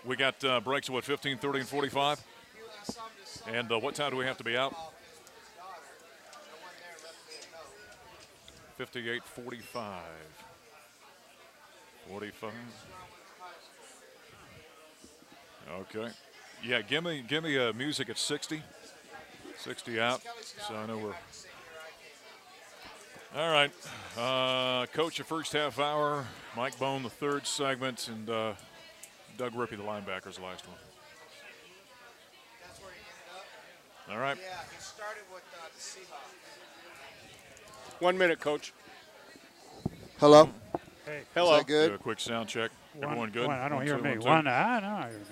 We got breaks at, what, 15, 30, and 45? And what time do we have to be out? 58, 45. 45. Okay. Yeah, give me music at 60. 60 out. So I know we're. All right. Coach, the first half hour. Mike Bohn, the third segment. And Doug Rippy, the linebacker's the last one. All right. Yeah, he started with the Seahawks. 1 minute, Coach. Hello. Hey. Hello. Is that good? Do a quick sound check. Everyone good? I don't hear me. 1, 2. I know I hear me.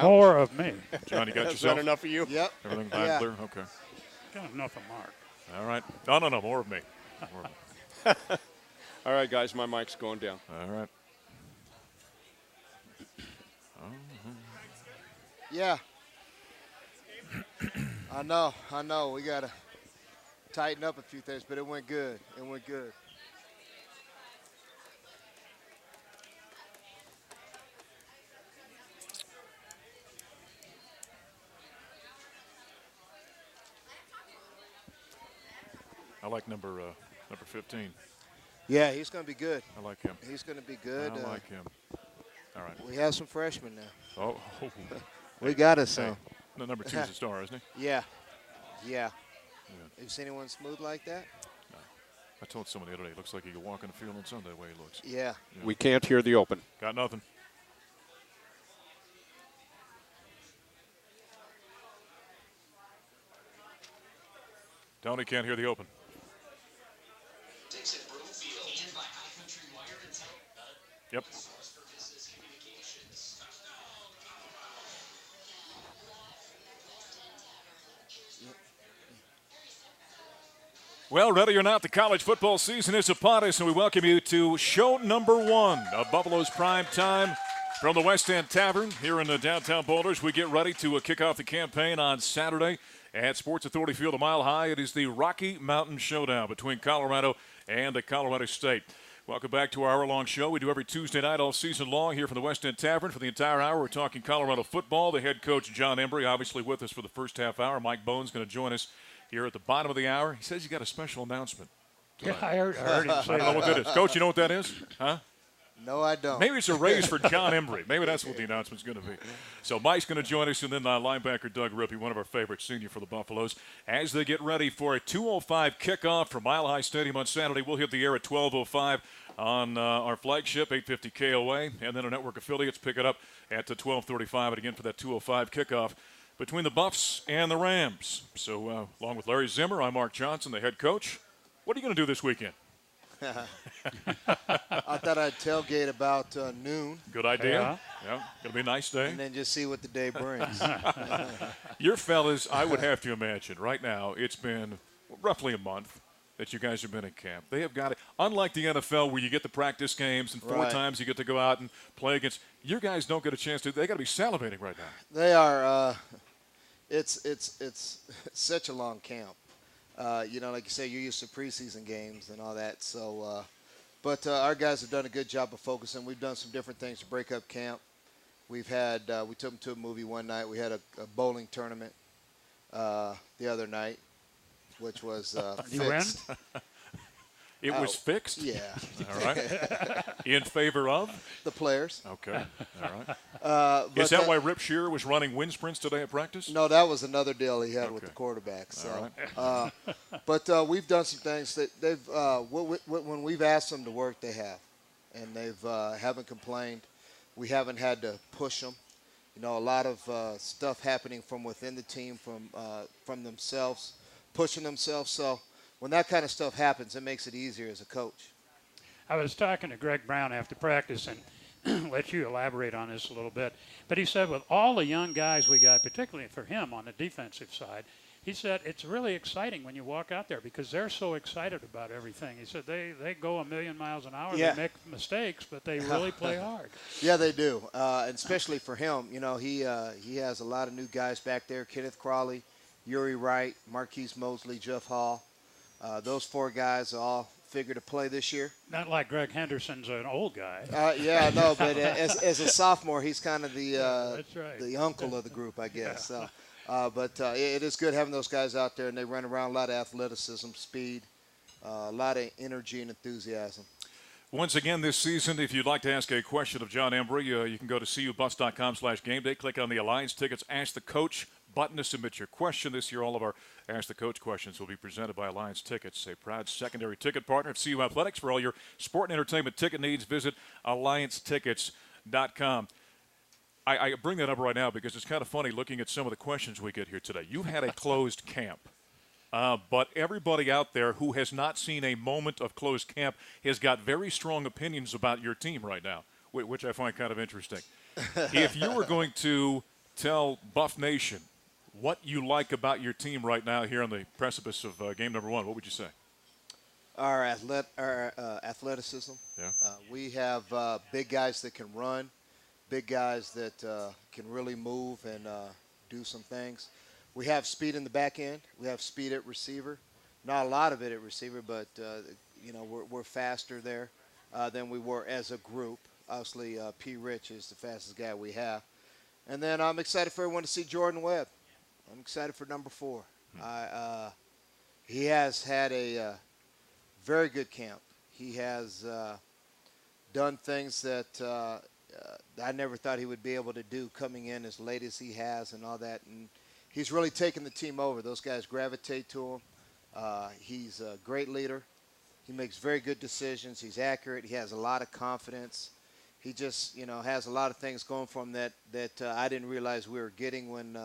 More of me. John, you got Is yourself? that enough of you? Yep. Everything Yeah. clear? Okay. Got enough of Mark. All right. No, more of me. More of me. All right, guys, my mic's going down. All right. Yeah. I know. We got to tighten up a few things, but it went good. It went good. I like number 15. Yeah, he's going to be good. I like him. He's going to be good. I like him. All right. We have some freshmen now. Oh. We got us some. Hey. No, number 2's a star, isn't he? Yeah. Have you seen anyone smooth like that? No. I told someone the other day, it looks like he could walk on the field on Sunday the way he looks. Yeah. We can't hear the open. Got nothing. Tony can't hear the open. Yep. Well, ready or not, the college football season is upon us, and we welcome you to show number 1 of Buffalo's Prime Time from the West End Tavern here in downtown Boulders. We get ready to kick off the campaign on Saturday at Sports Authority Field a mile high. It is the Rocky Mountain Showdown between Colorado and Colorado State. Welcome back to our hour-long show. We do every Tuesday night all season long here from the West End Tavern. For the entire hour, we're talking Colorado football. The head coach, Jon Embree, obviously with us for the first half hour. Mike Bohn's going to join us here at the bottom of the hour. He says he got a special announcement. Yeah, I heard him say I don't know what that is. Coach, you know what that is? Huh? No, I don't. Maybe it's a raise for Jon Embree. Maybe that's what the announcement's going to be. So Mike's going to join us, and then linebacker Doug Rippy, one of our favorite senior for the Buffaloes, as they get ready for a 2:05 kickoff from Mile High Stadium on Saturday. We'll hit the air at 12:05 on our flagship, 850 KOA, and then our network affiliates pick it up at 12:35, and again for that 2:05 kickoff between the Buffs and the Rams. So along with Larry Zimmer, I'm Mark Johnson, the head coach. What are you going to do this weekend? I thought I'd tailgate about noon. Good idea. Yeah. Going to be a nice day. And then just see what the day brings. Your fellas, I would have to imagine, right now, it's been roughly a month that you guys have been in camp. They have got it. Unlike the NFL where you get the practice games and 4 times you get to go out and play against, your guys don't get a chance to. They got to be salivating right now. They are. It's such a long camp. Like you say, you're used to preseason games and all that. So, but our guys have done a good job of focusing. We've done some different things to break up camp. We've had we took them to a movie one night. We had a bowling tournament the other night, which was fixed. It was fixed? Yeah. All right. In favor of? The players. Okay. All right. Is that why Rip Shearer was running wind sprints today at practice? No, that was another deal he had with the quarterback. So, but we've done some things that they've when we've asked them to work, they have, and they've haven't complained. We haven't had to push them. A lot of stuff happening from within the team, from themselves, pushing themselves. So when that kind of stuff happens, it makes it easier as a coach. I was talking to Greg Brown after practice, and let you elaborate on this a little bit. But he said with all the young guys we got, particularly for him on the defensive side, he said it's really exciting when you walk out there because they're so excited about everything. He said they go a million miles an hour. Yeah. They make mistakes, but they really play hard. Yeah, they do, and especially for him. He has a lot of new guys back there: Kenneth Crawley, Uri Wright, Marquise Mosley, Jeff Hall. Those 4 guys are all figure to play this year. Not like Greg Henderson's an old guy. Yeah, I know, but as a sophomore, he's kind of That's right. the uncle of the group, I guess. So, but it is good having those guys out there, and they run around a lot of athleticism, speed, a lot of energy and enthusiasm. Once again this season, if you'd like to ask a question of Jon Embree, you can go to cubus.com/gameday, click on the Alliance Tickets, Ask the Coach button to submit your question. This year, all of our Ask the Coach questions will be presented by Alliance Tickets, a proud secondary ticket partner of CU Athletics. For all your sport and entertainment ticket needs, visit alliancetickets.com. I bring that up right now because it's kind of funny looking at some of the questions we get here today. You've had a closed camp. But everybody out there who has not seen a moment of closed camp has got very strong opinions about your team right now, which I find kind of interesting. If you were going to tell Buff Nation what you like about your team right now here on the precipice of game number one, what would you say? Our athleticism. Yeah. We have big guys that can run, big guys that can really move and do some things. We have speed in the back end. We have speed at receiver. Not a lot of it at receiver, but we're faster there than we were as a group. Obviously, P. Rich is the fastest guy we have. And then I'm excited for everyone to see Jordan Webb. I'm excited for number 4. He has had a very good camp. He has done things that I never thought he would be able to do coming in as late as he has and all that. And he's really taken the team over. Those guys gravitate to him. He's a great leader. He makes very good decisions. He's accurate. He has a lot of confidence. He just, has a lot of things going for him that I didn't realize we were getting when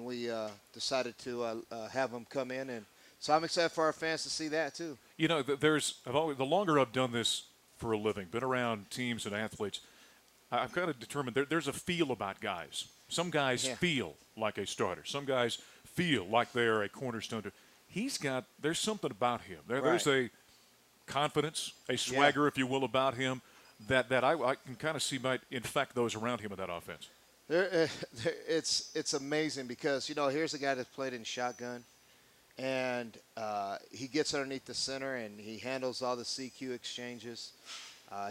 we decided to have him come in. And so I'm excited for our fans to see that too. The longer I've done this for a living, been around teams and athletes, I've kind of determined there's a feel about guys. Some guys feel like a starter. Some guys feel like they're a cornerstone. There's something about him. There's a confidence, a swagger, if you will, about him that I can kind of see might infect those around him in that offense. It's amazing because, here's a guy that's played in shotgun, and he gets underneath the center, and he handles all the CQ exchanges.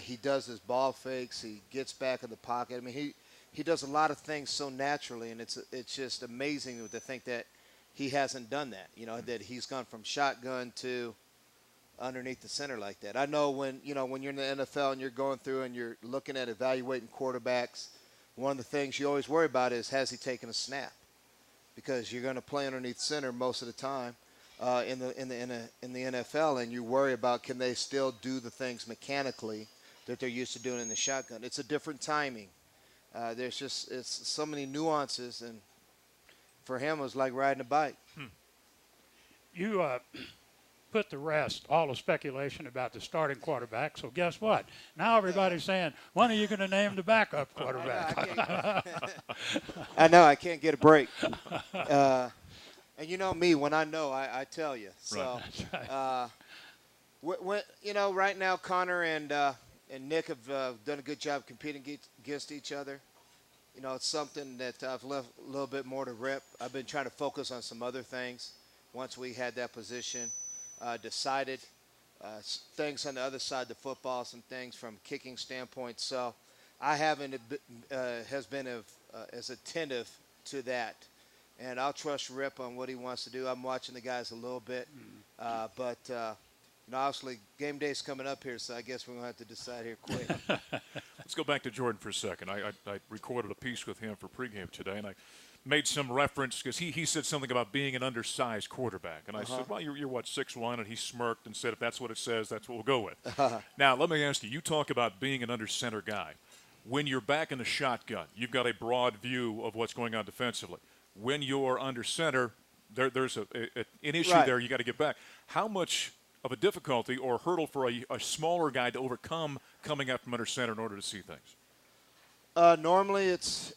He does his ball fakes. He gets back in the pocket. I mean, he does a lot of things so naturally, and it's just amazing to think that he hasn't done that, that he's gone from shotgun to underneath the center like that. I know when you're in the NFL and you're going through and you're looking at evaluating quarterbacks, one of the things you always worry about is, has he taken a snap? Because you're going to play underneath center most of the time in the NFL, and you worry about, can they still do the things mechanically that they're used to doing in the shotgun. It's a different timing. It's so many nuances, and for him it was like riding a bike. You put to rest all the speculation about the starting quarterback, so guess what? Now everybody's saying, when are you going to name the backup quarterback? I know, I can't get a break. And you know me, when I know, I tell you. So, right. Right now Connor and Nick have done a good job competing against each other. It's something that I've left a little bit more to Rip. I've been trying to focus on some other things once we had that position decided. Things on the other side of the football, some things from kicking standpoint. So I haven't has been as attentive to that. And I'll trust Rip on what he wants to do. I'm watching the guys a little bit. But obviously, game day's coming up here, so I guess we're going to have to decide here quick. Let's go back to Jordan for a second. I recorded a piece with him for pregame today, and I made some reference because he said something about being an undersized quarterback. And I said, well, you're what, 6'1", and he smirked and said, if that's what it says, that's what we'll go with. Now, let me ask you, you talk about being an under-center guy. When you're back in the shotgun, you've got a broad view of what's going on defensively. When you're under center, there's an issue there you got to get back. How much of a difficulty or hurdle for a smaller guy to overcome coming up from under center in order to see things? Normally it's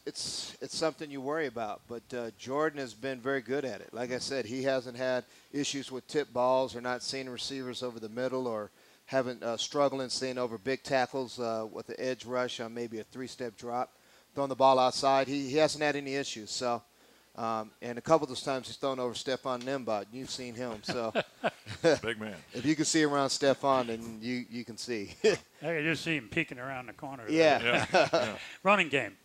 something you worry about, but Jordan has been very good at it. Like I said, he hasn't had issues with tip balls or not seeing receivers over the middle or haven't struggling seeing over big tackles with the edge rush on maybe a 3-step drop, throwing the ball outside. He hasn't had any issues. So And a couple of those times he's thrown over Stephon Nimbot. You've seen him, so Big man. if you can see around Stephon, then you can see. I can just see him peeking around the corner. Yeah. Yeah. Running game.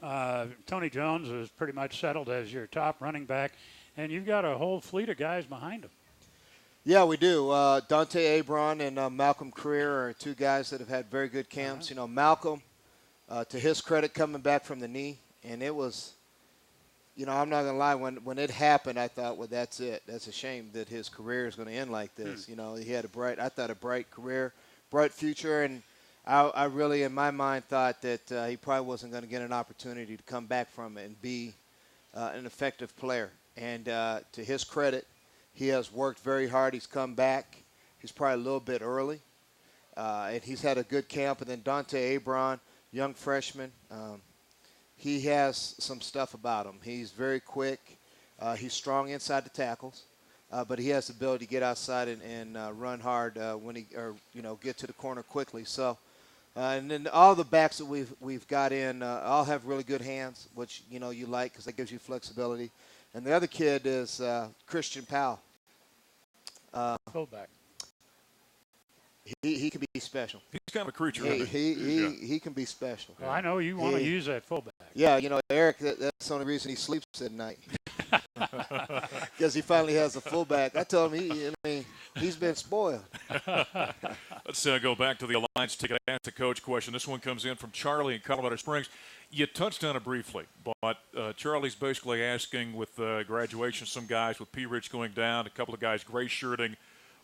Tony Jones is pretty much settled as your top running back, and you've got a whole fleet of guys behind him. Yeah, we do. Dante Abron and Malcolm Creer are two guys that have had very good camps. You know, Malcolm, to his credit, coming back from the knee, and it was, you know, I'm not going to lie, when it happened, I thought, well, that's it. That's a shame that his career is going to end like this. You know, he had a bright career, bright future, and I really, in my mind, thought that he probably wasn't going to get an opportunity to come back from it and be an effective player. And to his credit, he has worked very hard. He's come back. He's probably a little bit early. And he's had a good camp. And then Dante Abron, young freshman, he has some stuff about him. He's very quick. He's strong inside the tackles. But he has the ability to get outside and run hard get to the corner quickly. So, and then all the backs that we've got in all have really good hands, which, you know, you like because that gives you flexibility. And the other kid is Christian Powell. Fullback. He can be special. He's kind of a creature. He can be special. Well, I know you want to use that fullback. Yeah, you know, Eric, that's the only reason he sleeps at night. Because he finally has a fullback. I told him, he's been spoiled. Let's go back to the Alliance Ticket Ask the Coach question. This one comes in from Charlie in Colorado Springs. You touched on it briefly, but Charlie's basically asking with graduation, some guys with P. Rich going down, a couple of guys gray shirting,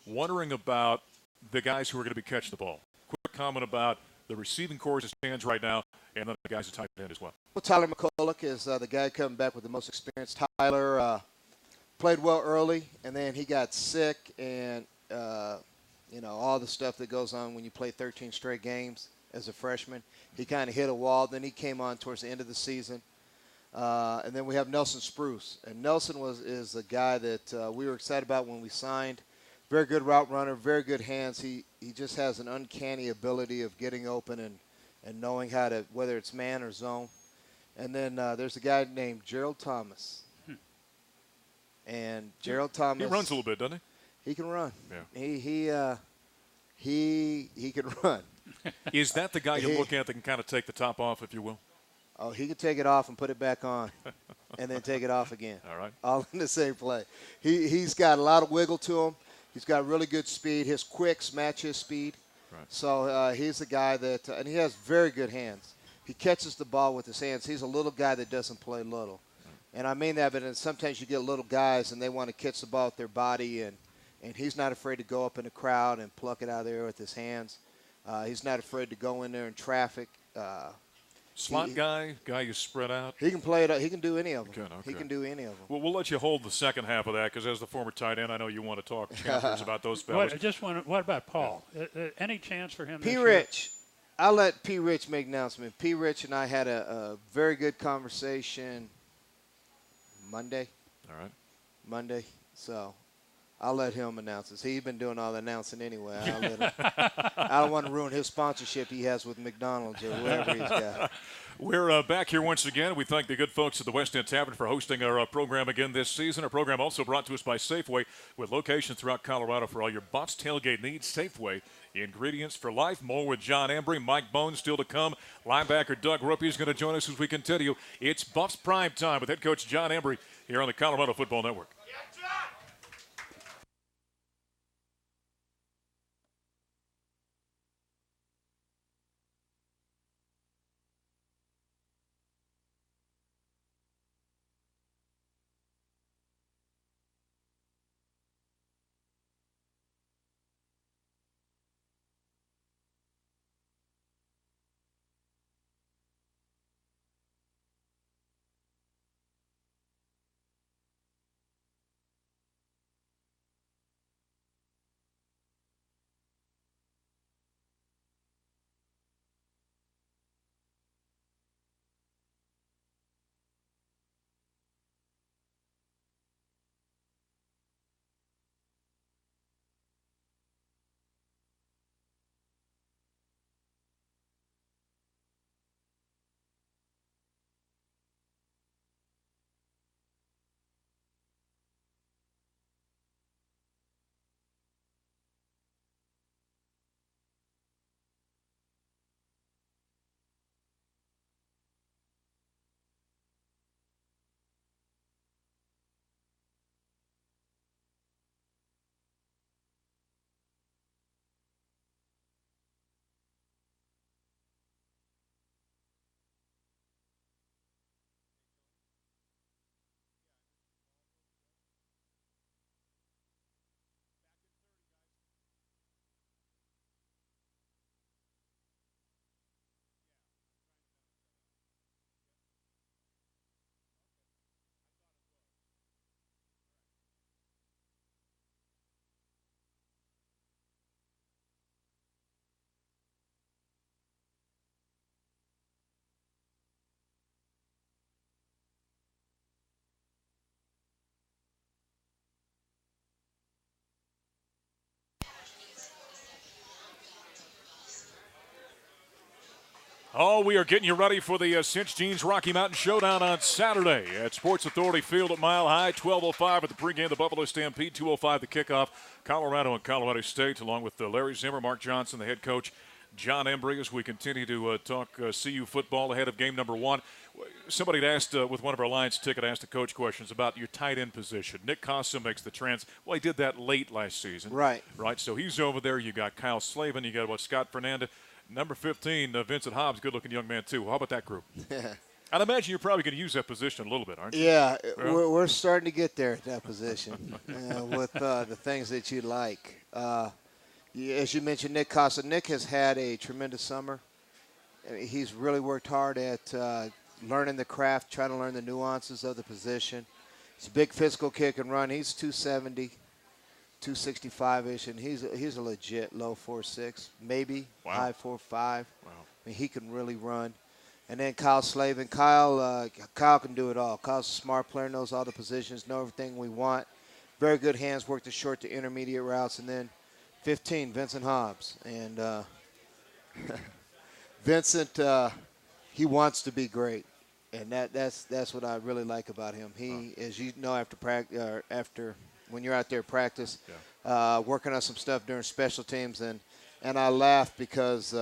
wondering about the guys who are going to be catching the ball. Quick comment about the receiving corps as it stands right now, and then the guys at tight end as well. Well, Tyler McCulloch is the guy coming back with the most experience. Tyler played well early, and then he got sick, and all the stuff that goes on when you play 13 straight games as a freshman. He kind of hit a wall. Then he came on towards the end of the season. And then we have Nelson Spruce. And Nelson is a guy that we were excited about when we signed. Very good route runner, very good hands. He just has an uncanny ability of getting open and knowing how to, whether it's man or zone. And then there's a guy named Gerald Thomas. And Gerald Thomas. He runs a little bit, doesn't he? He can run. Yeah. He can run. Is that the guy you look at that can kind of take the top off, if you will? Oh, he can take it off and put it back on and then take it off again. All right. All in the same play. He's got a lot of wiggle to him. He's got really good speed. His quicks match his speed. Right. So he's a guy that and he has very good hands. He catches the ball with his hands. He's a little guy that doesn't play little. And I mean that, but then sometimes you get little guys and they want to catch the ball with their body, and he's not afraid to go up in the crowd and pluck it out of there with his hands. He's not afraid to go in there in traffic. Slot guy you spread out? He can play it. He can do any of them. Okay. He can do any of them. Well, we'll let you hold the second half of that because as the former tight end, I know you want to talk chapters about those fellas. What about Paul? Any chance for him? P. Rich. I'll let P. Rich make an announcement. P. Rich and I had a very good conversation Monday. All right. Monday. So I'll let him announce this. He's been doing all the announcing anyway. I'll let him. I don't want to ruin his sponsorship he has with McDonald's or whatever he's got. We're back here once again. We thank the good folks at the West End Tavern for hosting our program again this season. Our program also brought to us by Safeway, with locations throughout Colorado for all your Bucs tailgate needs. Safeway, ingredients for life. More with Jon Embree, Mike Bohn still to come. Linebacker Doug Rippy is going to join us as we continue. It's Bucs Prime Time with head coach Jon Embree here on the Colorado Football Network. Oh, we are getting you ready for the Cinch Jeans Rocky Mountain Showdown on Saturday at Sports Authority Field at Mile High. 12:05 at the pregame, the Buffalo Stampede. 2:05 the kickoff. Colorado and Colorado State, along with Larry Zimmer, Mark Johnson, the head coach, Jon Embree, as we continue to talk CU football ahead of game number 1. Somebody had asked with one of our Lions ticket, asked the coach questions about your tight end position. Nick Costa makes the trans. Well, he did that late last season. Right. So he's over there. You got Kyle Slavin. You got Scott Fernandez. Number 15, Vincent Hobbs, good-looking young man, too. How about that group? I'd imagine you're probably going to use that position a little bit, aren't you? Yeah, we're starting to get there at that position with the things that you like. As you mentioned, Nick Costa. Nick has had a tremendous summer. He's really worked hard at learning the craft, trying to learn the nuances of the position. He's a big physical kick and run. He's 270. 265-ish, and he's a legit low 4.6, maybe high 4.5. Wow. I mean, he can really run. And then Kyle Slavin. Kyle can do it all. Kyle's a smart player, knows all the positions, knows everything we want. Very good hands, work the short to intermediate routes. And then 15, Vincent Hobbs. And Vincent, he wants to be great, and that's what I really like about him. He, as you know, after when you're out there practice, working on some stuff during special teams, and I laugh because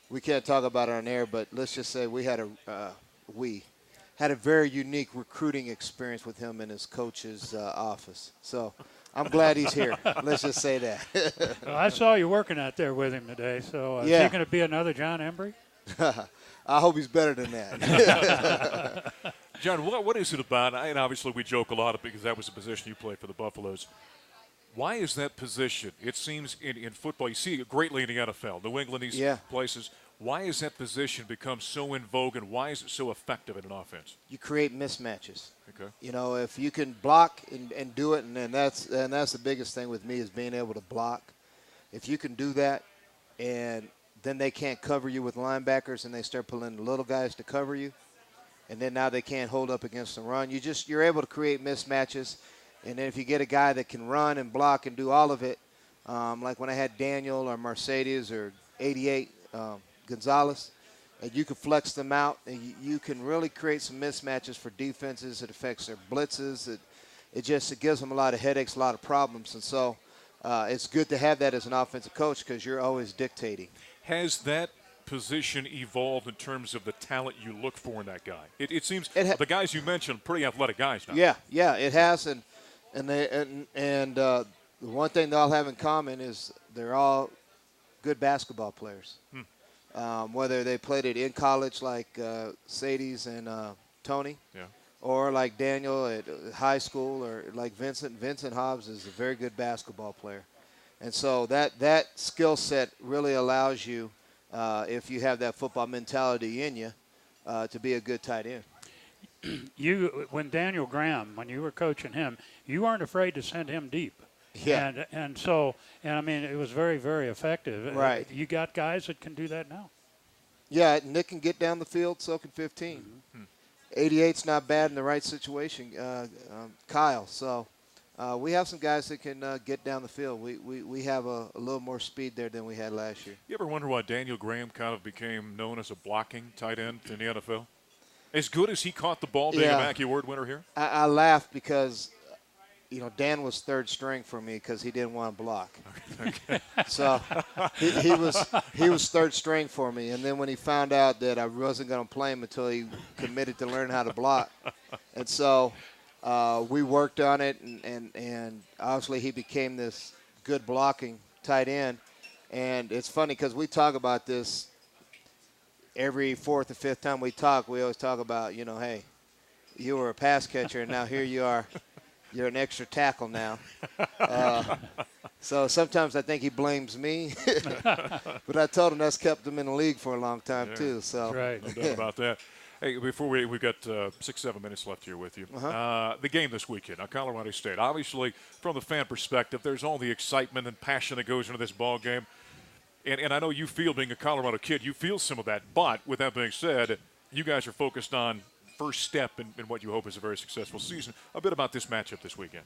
we can't talk about it on air, but let's just say we had a very unique recruiting experience with him in his coach's office. So I'm glad he's here. Let's just say that. Well, I saw you working out there with him today. So is he going to be another Jon Embree? I hope he's better than that. John, what is it about, and obviously we joke a lot because that was the position you played for the Buffaloes. Why is that position? It seems in football, you see it greatly in the NFL, New England, these places. Why has that position become so in vogue, and why is it so effective in an offense? You create mismatches. Okay. You know, if you can block and do it, and that's the biggest thing with me is being able to block. If you can do that, and then they can't cover you with linebackers, and they start pulling the little guys to cover you, and then now they can't hold up against the run. You're able to create mismatches, and then if you get a guy that can run and block and do all of it, like when I had Daniel or Mercedes or 88 Gonzalez, and you can flex them out, and you can really create some mismatches for defenses. It affects their blitzes. It gives them a lot of headaches, a lot of problems, and so it's good to have that as an offensive coach because you're always dictating. Has that position evolved in terms of the talent you look for in that guy? It seems the guys you mentioned, pretty athletic guys now. Yeah, it has, and the one thing they all have in common is they're all good basketball players. Whether they played it in college like Sadie's and Tony, or like Daniel at high school, or like Vincent Hobbs is a very good basketball player. And so that skill set really allows you, if you have that football mentality in you, to be a good tight end. When Daniel Graham, when you were coaching him, you weren't afraid to send him deep. Yeah. And I mean, it was very, very effective. Right. You got guys that can do that now. Yeah, Nick can get down the field, so can 15. 88's not bad in the right situation, Kyle. So we have some guys that can get down the field. We have a little more speed there than we had last year. You ever wonder why Daniel Graham kind of became known as a blocking tight end in the NFL? As good as he caught the ball being a Mackey Award winner here? I laugh because, Dan was third string for me because he didn't want to block. Okay. So he was third string for me. And then when he found out that I wasn't going to play him until he committed to learn how to block. And so we worked on it, and obviously he became this good blocking tight end. And it's funny because we talk about this every fourth or fifth time we talk. We always talk about, hey, you were a pass catcher, and now here you are. You're an extra tackle now. So sometimes I think he blames me. But I told him that's kept him in the league for a long time, too. So. Right. No doubt about that. Hey, before we've got 6-7 minutes left here with you. The game this weekend, Colorado State. Obviously, from the fan perspective, there's all the excitement and passion that goes into this ball game. And I know you feel, being a Colorado kid, you feel some of that. But with that being said, you guys are focused on first step in what you hope is a very successful season. A bit about this matchup this weekend.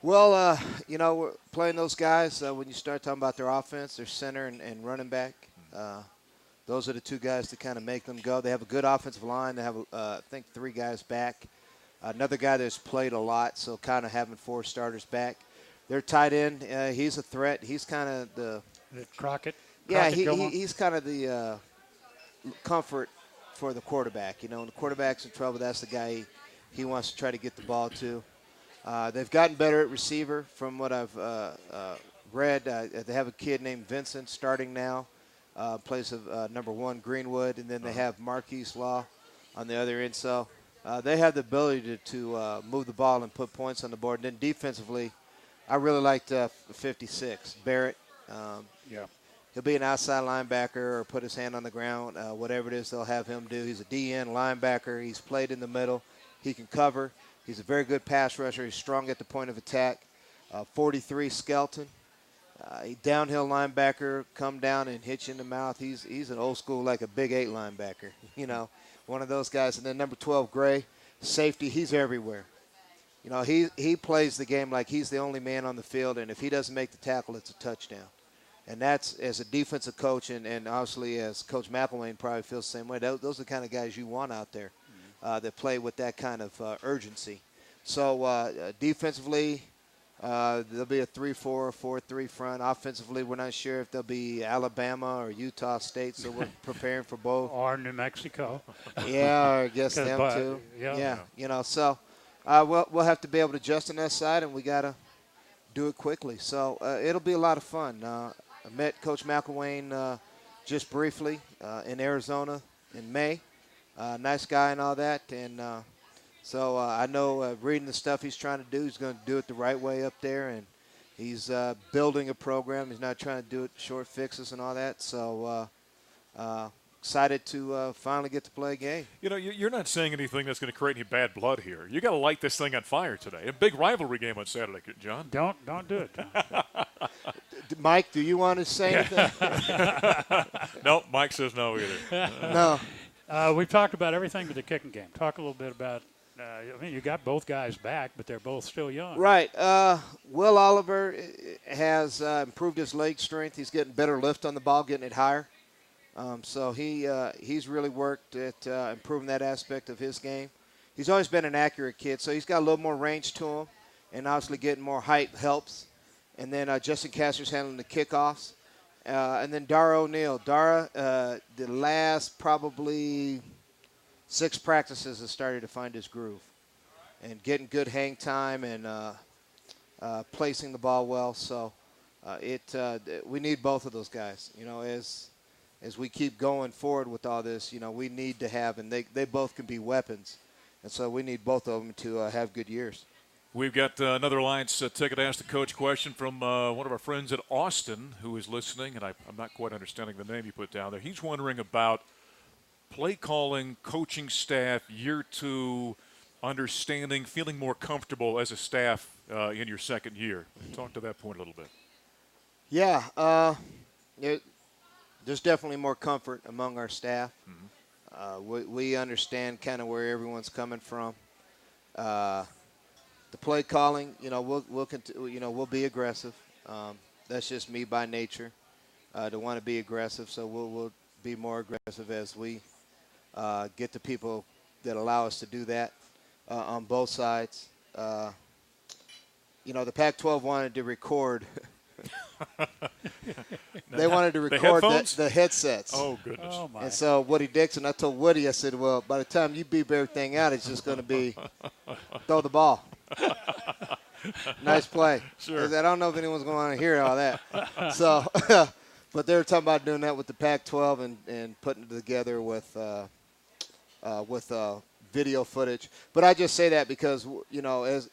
Well, we're playing those guys, when you start talking about their offense, their center and running back, Those are the two guys to kind of make them go. They have a good offensive line. They have, I think, 3 guys back. Another guy that's played a lot, so kind of having 4 starters back. Their tight end, he's a threat. He's kind of the Crockett. Yeah, Gilmore? he's kind of the comfort for the quarterback. You know, when the quarterback's in trouble, that's the guy he wants to try to get the ball to. They've gotten better at receiver from what I've read. They have a kid named Vincent starting now, plays number 1 Greenwood, and then they have Marquise Law on the other end. So they have the ability to move the ball and put points on the board. And then defensively, I really liked 56, Barrett. He'll be an outside linebacker or put his hand on the ground, whatever it is they'll have him do. He's a DN linebacker. He's played in the middle. He can cover. He's a very good pass rusher. He's strong at the point of attack. 43, Skelton. A downhill linebacker, come down and hit you in the mouth. He's an old school, like a Big 8 linebacker, you know, one of those guys. And then number 12, Gray, safety. He's everywhere. You know, he plays the game like he's the only man on the field, and if he doesn't make the tackle, it's a touchdown. And that's, as a defensive coach, and obviously as Coach McElwain probably feels the same way, those are the kind of guys you want out there that play with that kind of urgency. So defensively, there'll be a 3-4, 4-3 front. Offensively, we're not sure if there'll be Alabama or Utah State, so we're preparing for both. Or New Mexico. Yeah, or I guess them too. Yeah, you know, so we'll have to be able to adjust on that side, and we got to do it quickly. So it'll be a lot of fun. I met Coach McElwain just briefly in Arizona in May. Nice guy and all that. And so I know reading the stuff he's trying to do, he's going to do it the right way up there. And he's building a program. He's not trying to do it short fixes and all that. So excited to finally get to play a game. You know, you're not saying anything that's going to create any bad blood here. You got to light this thing on fire today. A big rivalry game on Saturday, John. Don't do it, John. Mike, do you want to say anything? No, Mike says no either. No. We've talked about everything but the kicking game. Talk a little bit about, I mean, you got both guys back, but they're both still young. Right. Will Oliver has improved his leg strength. He's getting better lift on the ball, getting it higher. So he's really worked at improving that aspect of his game. He's always been an accurate kid, so he's got a little more range to him, and obviously getting more height helps. And then Justin Castor's handling the kickoffs. And then Dara O'Neill. Dara, the last probably 6 practices has started to find his groove and getting good hang time and placing the ball well. So we need both of those guys, you know, as we keep going forward with all this, you know, we need to have, and they both can be weapons. And so we need both of them to have good years. We've got another Alliance ticket to ask the coach question from one of our friends at Austin who is listening, and I'm not quite understanding the name you put down there. He's wondering about play calling, coaching staff, year 2, understanding, feeling more comfortable as a staff in your second year. Talk to that point a little bit. Yeah, there's definitely more comfort among our staff. Mm-hmm. We understand kind of where everyone's coming from. The play calling, you know, we'll be aggressive. That's just me by nature, to want to be aggressive. So we'll be more aggressive as we get the people that allow us to do that on both sides. You know, the Pac-12 wanted to record. They wanted to record the headsets. Oh, goodness. Oh, my. And so Woody Dixon, I told Woody, I said, well, by the time you beep everything out, it's just going to be throw the ball. Nice play. Sure. I don't know if anyone's going to want to hear all that. So, but they were talking about doing that with the Pac-12 and putting it together with video footage. But I just say that because, you know, as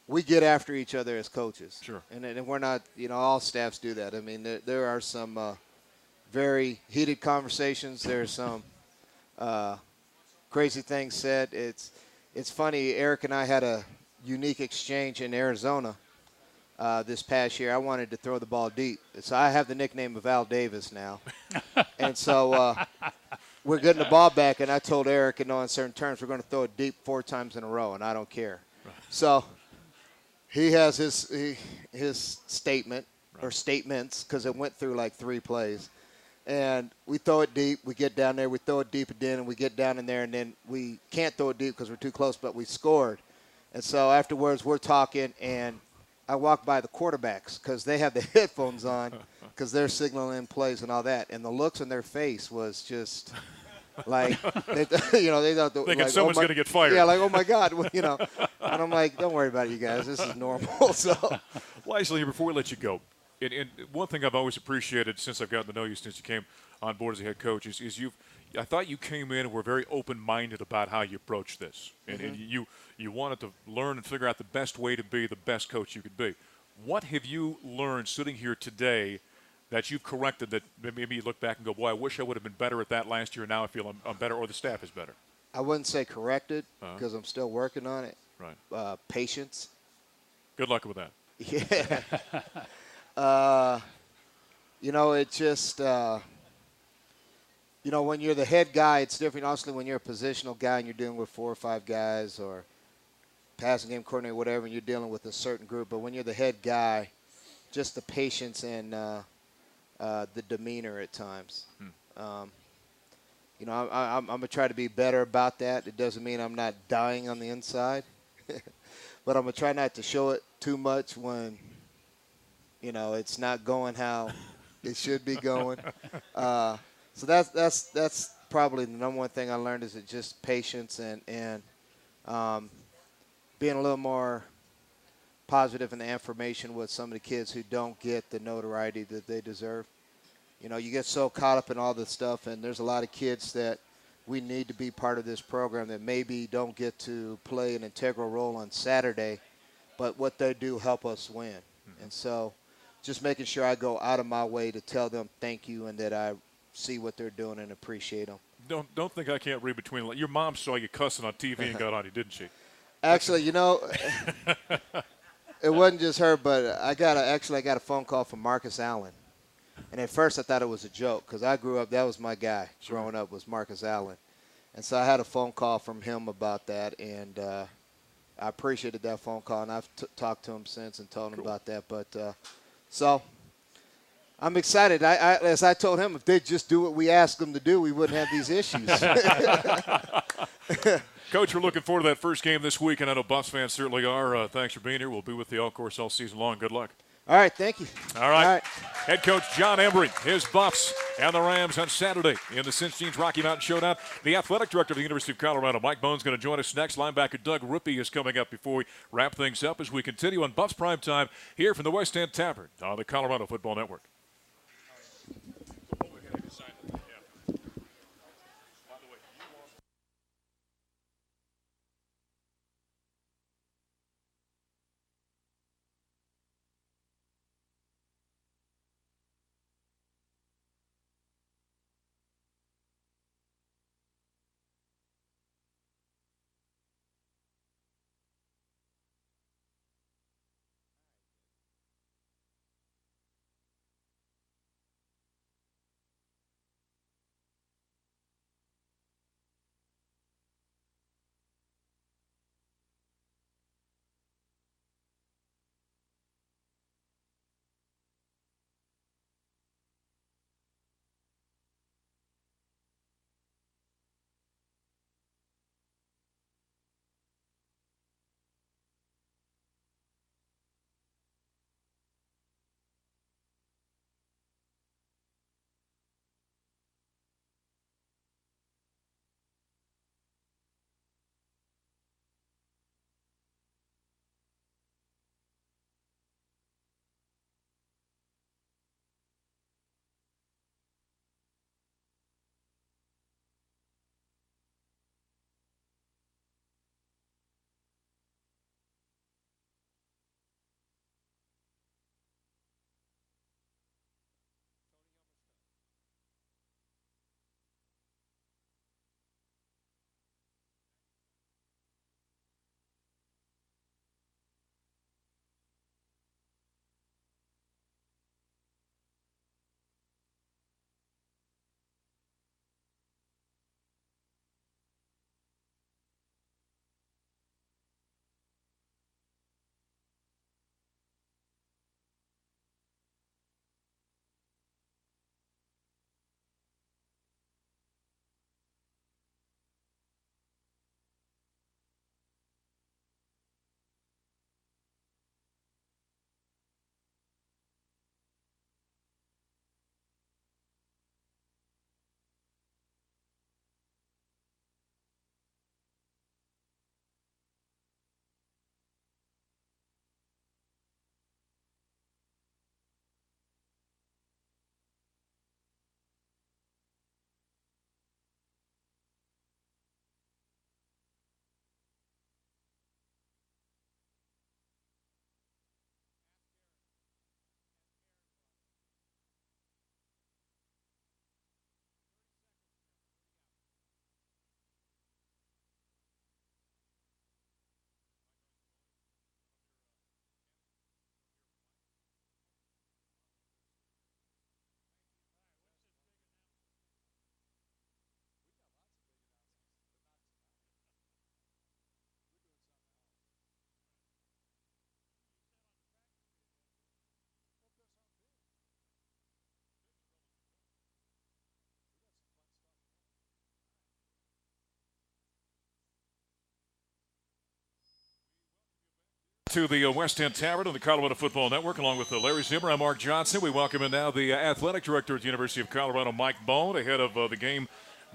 we get after each other as coaches. Sure. And we're not, you know, all staffs do that. I mean, there are some very heated conversations. There's some crazy things said. It's funny. Eric and I had a unique exchange in Arizona this past year. I wanted to throw the ball deep. So I have the nickname of Al Davis now. And so we're getting the ball back, and I told Eric in no uncertain terms, we're going to throw it deep 4 times in a row, and I don't care. Right. So he has his statement, right, or statements, because it went through like 3 plays. And we throw it deep. We get down there. We throw it deep again, and we get down in there, and then we can't throw it deep because we're too close, but we scored. And so afterwards, we're talking, and I walk by the quarterbacks because they have the headphones on because they're signaling plays and all that. And the looks on their face was just like, they thought thinking like, someone's going to get fired. Yeah, like, oh, my God. And I'm like, don't worry about it, you guys. This is normal. So, Wisely, before we let you go, and one thing I've always appreciated since I've gotten to know you since you came on board as a head coach is I thought you came in and were very open-minded about how you approach this. And you wanted to learn and figure out the best way to be the best coach you could be. What have you learned sitting here today that you've corrected that maybe you look back and go, boy, I wish I would have been better at that last year, and now I feel I'm better, or the staff is better? I wouldn't say corrected because I'm still working on it. Right. Patience. Good luck with that. Yeah. It just, when you're the head guy, it's different. Honestly, when you're a positional guy and you're dealing with 4 or 5 guys or passing game coordinator, whatever, and you're dealing with a certain group. But when you're the head guy, just the patience and the demeanor at times. I'm going to try to be better about that. It doesn't mean I'm not dying on the inside. But I'm going to try not to show it too much when, it's not going how it should be going. So that's probably the number one thing I learned is just patience and being a little more positive in the information with some of the kids who don't get the notoriety that they deserve. You get so caught up in all this stuff, and there's a lot of kids that we need to be part of this program that maybe don't get to play an integral role on Saturday, but what they do help us win. And so just making sure I go out of my way to tell them thank you and that I see what they're doing and appreciate them. Don't think I can't read between. Your mom saw you cussing on TV and got on you, didn't she? Actually, it wasn't just her, but I got a phone call from Marcus Allen. And at first I thought it was a joke because I grew up, that was my guy growing up was Marcus Allen. And so I had a phone call from him about that, and I appreciated that phone call, and I've talked to him since and told him about that. But so I'm excited. As I told him, if they'd just do what we asked them to do, we wouldn't have these issues. Coach, we're looking forward to that first game this week, and I know Buffs fans certainly are. Thanks for being here. We'll be with the all-course all season long. Good luck. All right, thank you. All right. Head coach Jon Embree, his Buffs and the Rams on Saturday in the Cinch Jeans Rocky Mountain Showdown. The athletic director of the University of Colorado, Mike Bohn's going to join us next. Linebacker Doug Rippy is coming up before we wrap things up as we continue on Buffs Primetime here from the West End Tavern on the Colorado Football Network. To the West End Tavern on the Colorado Football Network, along with Larry Zimmer. I'm Mark Johnson. We welcome in now the athletic director at the University of Colorado, Mike Bohn, ahead of the game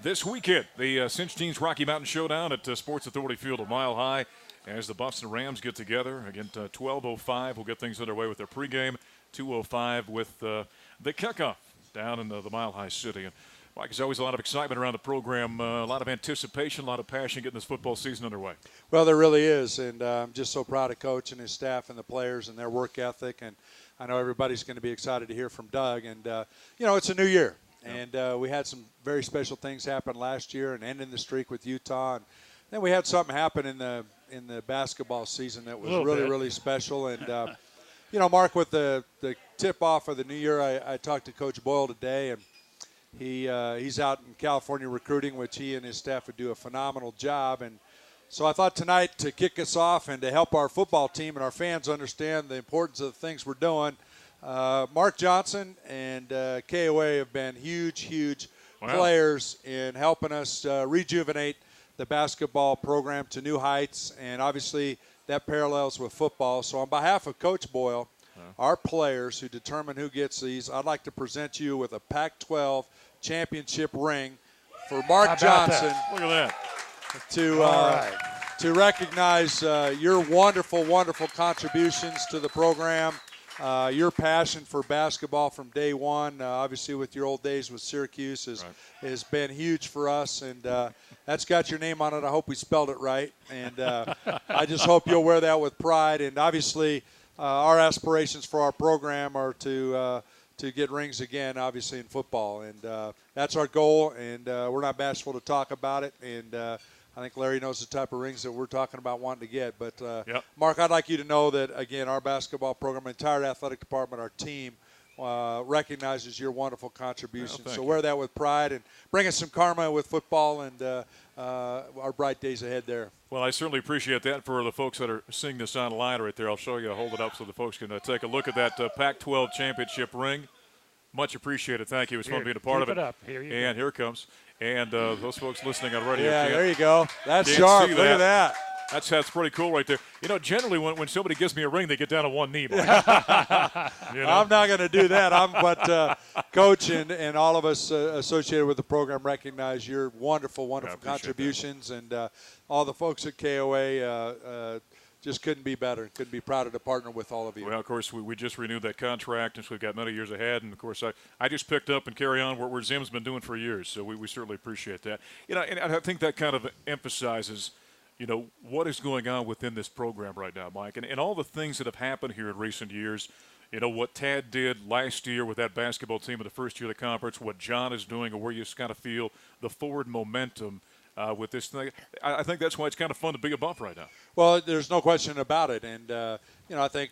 this weekend. The Cinch Teens Rocky Mountain Showdown at Sports Authority Field a mile high as the Boston Rams get together. Again, 12:05. We'll get things underway with their pregame. 2:05 with the kickoff down in the Mile High City. And Mike, there's always a lot of excitement around the program, a lot of anticipation, a lot of passion getting this football season underway. Well, there really is, and I'm just so proud of Coach and his staff and the players and their work ethic. And I know everybody's going to be excited to hear from Doug. And, it's a new year, and we had some very special things happen last year and ending the streak with Utah. And then we had something happen in the basketball season that was really special. And, Mark, with the tip-off of the new year, I talked to Coach Boyle today, and he's out in California recruiting, which he and his staff would do a phenomenal job. And so I thought tonight, to kick us off and to help our football team and our fans understand the importance of the things we're doing, Mark Johnson and KOA have been huge players in helping us rejuvenate the basketball program to new heights. And obviously that parallels with football. So on behalf of Coach Boyle, our players who determine who gets these, I'd like to present you with a Pac-12 championship ring for Mark Johnson. Look at that. To recognize your wonderful contributions to the program, your passion for basketball from day one, obviously with your old days with Syracuse, has been huge for us. And that's got your name on it. I hope we spelled it right. And I just hope you'll wear that with pride. And obviously our aspirations for our program are to get rings again, obviously, in football. And that's our goal, and we're not bashful to talk about it. And I think Larry knows the type of rings that we're talking about wanting to get. But, Mark, I'd like you to know that, again, our basketball program, entire athletic department, our team, recognizes your wonderful contributions. So wear that with pride and bring us some karma with football and our bright days ahead there. Well, I certainly appreciate that. For the folks that are seeing this online right there, I'll show you, hold it up so the folks can take a look at that Pac-12 championship ring. Much appreciated. Thank you. It's fun being a part of it. Here it comes. And those folks listening on radio. Yeah, there you go. That's sharp. Look at that. That's pretty cool right there. Generally when somebody gives me a ring, they get down on one knee. I'm not going to do that. But Coach and all of us associated with the program recognize your wonderful contributions. And all the folks at KOA just couldn't be better. Couldn't be prouder to partner with all of you. Well, of course, we just renewed that contract, and so we've got many years ahead. And, of course, I just picked up and carry on where Zim's been doing for years. So we certainly appreciate that. And I think that kind of emphasizes – what is going on within this program right now, Mike, and all the things that have happened here in recent years. What Tad did last year with that basketball team in the first year of the conference, what Jon is doing, and where you just kind of feel the forward momentum with this thing. I think that's why it's kind of fun to be a Buff right now. Well, there's no question about it. And, I think,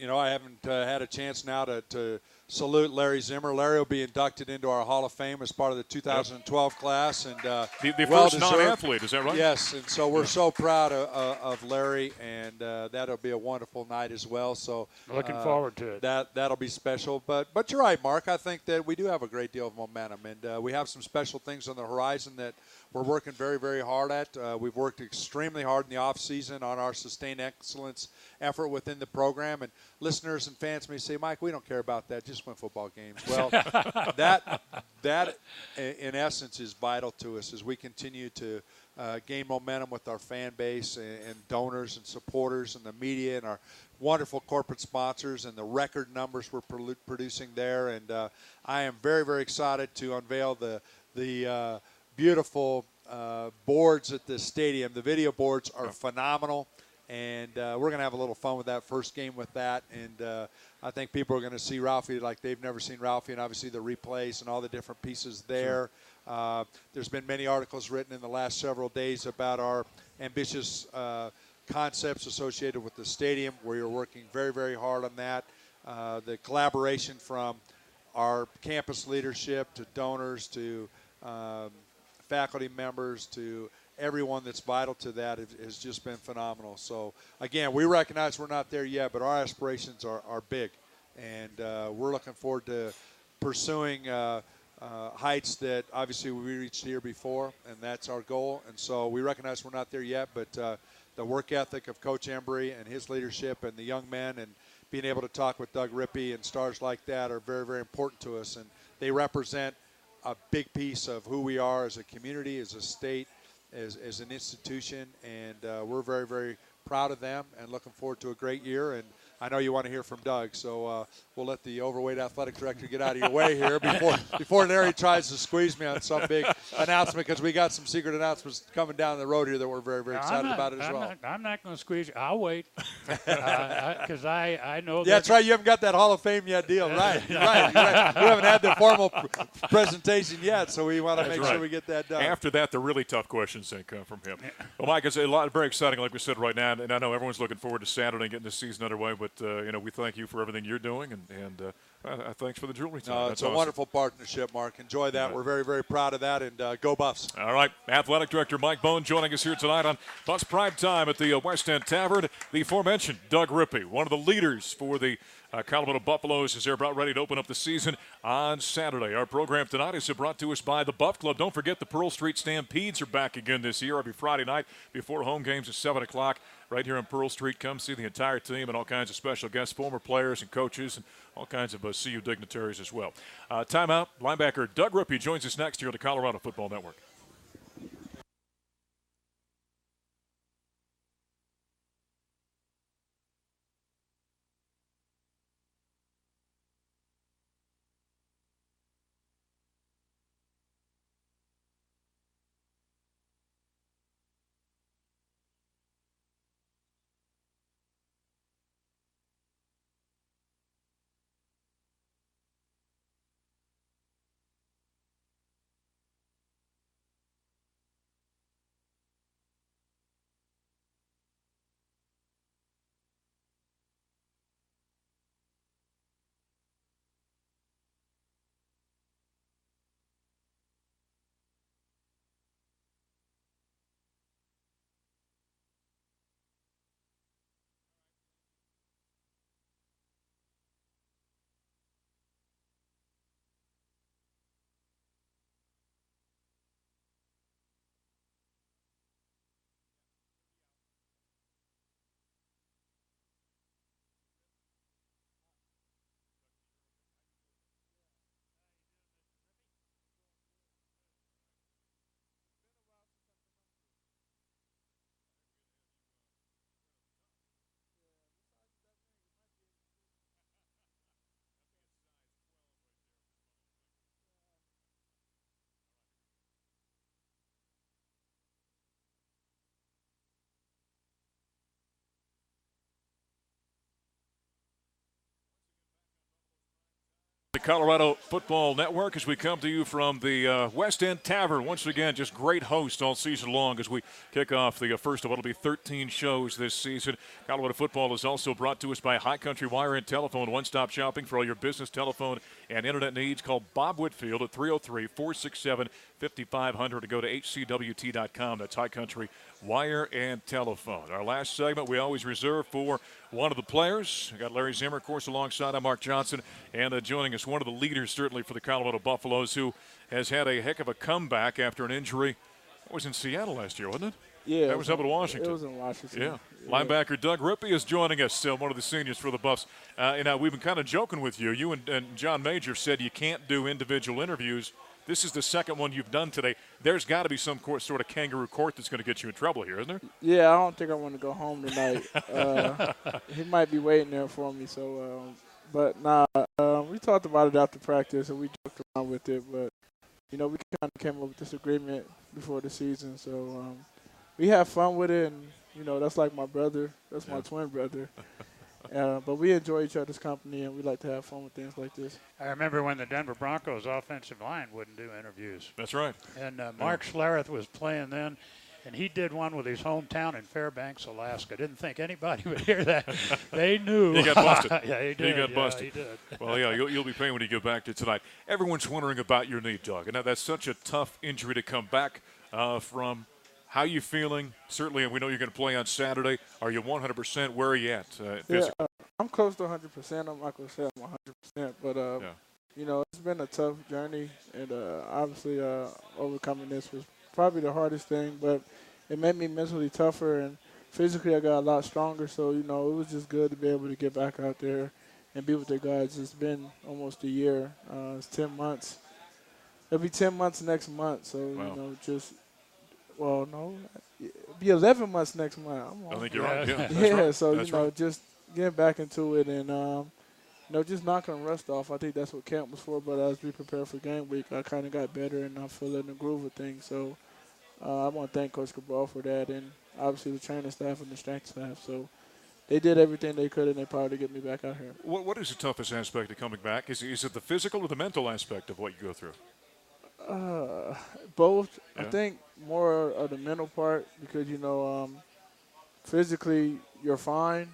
I haven't had a chance now to salute Larry Zimmer. Larry will be inducted into our Hall of Fame as part of the 2012 class. And the first non-athlete, is that right? Yes, and so we're so proud of Larry, and that'll be a wonderful night as well. So looking forward to it. That'll be special. But you're right, Mark. I think that we do have a great deal of momentum, and we have some special things on the horizon that we're working very, very hard at. We've worked extremely hard in the offseason on our sustained excellence effort within the program. And listeners and fans may say, Mike, we don't care about that. Just win football games. Well, that in essence is vital to us as we continue to gain momentum with our fan base and donors and supporters and the media and our wonderful corporate sponsors and the record numbers we're producing there. And I am very, very excited to unveil the beautiful boards at the stadium. The video boards are phenomenal, and we're going to have a little fun with that first game with that. And I think people are going to see Ralphie like they've never seen Ralphie, and obviously the replays and all the different pieces there. Sure. There's been many articles written in the last several days about our ambitious concepts associated with the stadium. We're working very, very hard on that. The collaboration from our campus leadership to donors to faculty members to everyone that's vital to that has just been phenomenal. So, again, we recognize we're not there yet, but our aspirations are big. And we're looking forward to pursuing heights that obviously we reached here before, and that's our goal. And so we recognize we're not there yet, but the work ethic of Coach Embree and his leadership and the young men, and being able to talk with Doug Rippy and stars like that are very, very important to us. And they represent a big piece of who we are as a community, as a state, as an institution. And we're very, very proud of them and looking forward to a great year. And I know you want to hear from Doug, so we'll let the overweight athletic director get out of your way here before Larry tries to squeeze me on some big announcement, because we got some secret announcements coming down the road here that we're very, very excited about it as well. I'm not going to squeeze you. I'll wait, because I know. Yeah, that's right. You haven't got that Hall of Fame yet deal, right? Right. We haven't had the formal presentation yet, so we want to make sure we get that done. After that, the really tough questions then come from him. Well, Mike, it's a lot very exciting, like we said right now, and I know everyone's looking forward to Saturday and getting the season underway. But we thank you for everything you're doing, and thanks for the jewelry tonight. It's a wonderful partnership, Mark. Enjoy that. Right. We're very, very proud of that, and go Buffs. All right, Athletic Director Mike Bohn joining us here tonight on Buffs Prime Time at the West End Tavern. The aforementioned Doug Rippy, one of the leaders for the Colorado Buffaloes, as they're about ready to open up the season on Saturday. Our program tonight is brought to us by the Buff Club. Don't forget the Pearl Street Stampedes are back again this year every Friday night before home games at 7 o'clock. Right here on Pearl Street. Come see the entire team and all kinds of special guests, former players and coaches, and all kinds of CU dignitaries as well. Timeout. Linebacker Doug Rippy joins us next here on the Colorado Football Network. The Colorado Football Network, as we come to you from the West End Tavern. Once again, just great host all season long as we kick off the first of what will be 13 shows this season. Colorado Football is also brought to us by High Country Wire and Telephone. One-stop shopping for all your business telephone and internet needs. Call Bob Whitfield at 303-467-5500 to go to hcwt.com. That's High Country Wire and Telephone. Our last segment we always reserve for one of the players. We got Larry Zimmer, of course, alongside of Mark Johnson, and joining us, one of the leaders certainly for the Colorado Buffaloes, who has had a heck of a comeback after an injury. It was in Seattle last year, wasn't it? Yeah. That was up in Washington. It was in Washington. Yeah. Linebacker Doug Rippy is joining us, one of the seniors for the Buffs. We've been kind of joking with you. You and John Major said you can't do individual interviews. This is the second one you've done today. There's got to be some sort of kangaroo court that's going to get you in trouble here, isn't there? Yeah, I don't think I want to go home tonight. He might be waiting there for me. So, we talked about it after practice, and we joked around with it. But, we kind of came up with this agreement before the season. So, we have fun with it, and, that's like my brother. That's my twin brother. But we enjoy each other's company, and we like to have fun with things like this. I remember when the Denver Broncos offensive line wouldn't do interviews. That's right. And Mark Schlereth was playing then, and he did one with his hometown in Fairbanks, Alaska. Didn't think anybody would hear that. They knew. He got busted. Yeah, he did. He got busted. He did. Well, yeah, you'll be paying when you get back to tonight. Everyone's wondering about your knee, Doug. And that's such a tough injury to come back from. How are you feeling? Certainly, we know you're going to play on Saturday. Are you 100%? Where are you at? I'm close to 100%. I'm not going to say I'm 100%, but it's been a tough journey, and obviously overcoming this was probably the hardest thing. But it made me mentally tougher, and physically I got a lot stronger. So, you know, it was just good to be able to get back out there and be with the guys. It's been almost a year. It's 10 months. It'll be 10 months next month. So, Wow. you know, no, it'll be 11 months next month. I think you're right. Yeah, yeah, right. so, that's you know, right. just getting back into it and, you know, just knocking the rust off. I think that's what camp was for. But as we prepare for game week, I kind of got better and I feel in the groove of things. So I want to thank Coach Cabral for that and obviously the training staff and the strength staff. So they did everything they could and they probably to get me back out here. What is the toughest aspect of coming back? Is it the physical or the mental aspect of what you go through? Both. Yeah. I think more of the mental part because, you know, physically you're fine,